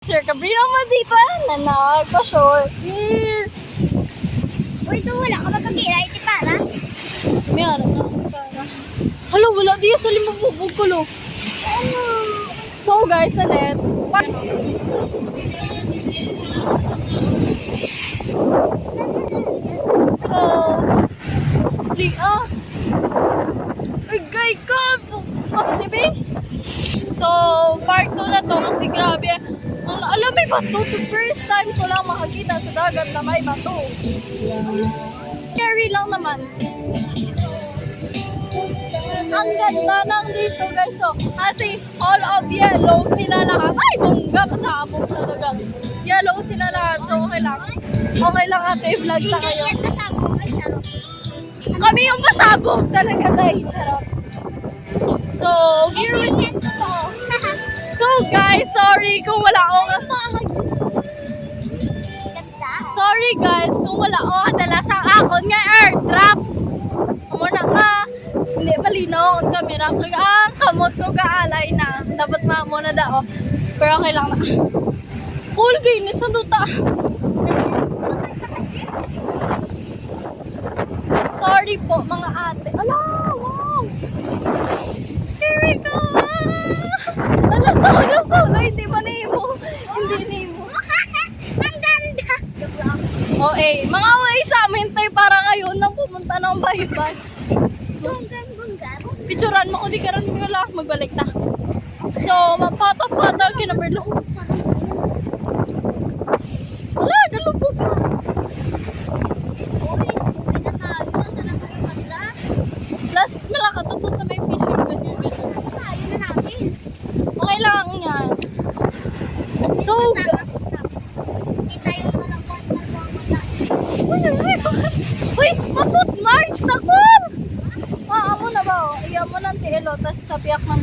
Sir, kabri naman dito na nagpa-short. Uy, ito wala ka magkakira. Iti para. Mayroon na para. Hala, wala di sa limang ko lo. So guys, nalet. So, ay gay ka! Ako, TV? So, part 2 na to kasi grabe. Alam may bato. The first time ko lang makakita sa dagat na may bato. Scary lang naman. Ang ganda ng dito guys. So, kasi all of yellow sila lahat. Ay, bongga. Pasabog talaga. Yellow sila lahat. So, okay lang. Okay lang ate, vlog na kayo. Hindi yan pasabog. Ay, charot. Kami yung pasabog talaga dahil. Charot. So, here we Hindi yan totoo. So guys, sorry kung wala akong Ganda. sorry guys kung wala akong kadala sa akon nga airdrop. Muna ka, hindi malinaw ang camera. Kaya ang kamot ko kaalay na. Dapat muna daw. Pero okay lang na. Cool ginit sa duta. Sorry po mga ate. Ala, wow. Here we go. Alam ko na solo, hindi ba nimo? Hindi nimo. Ang ganda. O eh, mga way sa amin tayo para ngayon nang pumunta ng baybay. Bunggan. Picturean mo ko di karon wala magbalik ta. So, mapata-pata kinaberlo. Wala, galubog na. Uy, pinatalo. Sana kayo magla. Last malakato to sa may fishing ganyan. Tayo na natin. Okay lang yan. So, Kita yung malangkot na uy, ma-foot marks na kun! Amo na ba? Iyan mo ng telo, tas tapiak man.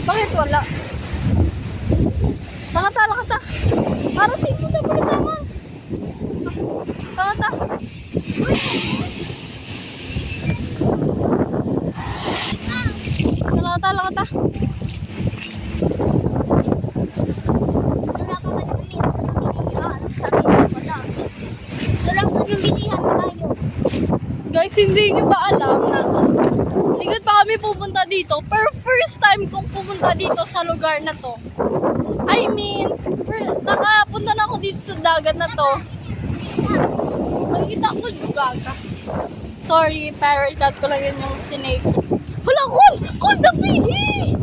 Bakit wala? Tanga-tala ka ta. Para sa imo na pala tama. Tanga-ta. Tala-tala ka ta. wala ka man wala ko yung bilihan tayo. Guys, hindi nyo ba alam na sigad pa kami pupunta dito, pero first time kong pumunta dito sa lugar na to. I mean, nakapunta na ako dito sa dagat na to. Makikita ko dugaga. Sorry, parrot cat ko lang yun yung snake. Wala, cool! Cool na pihi!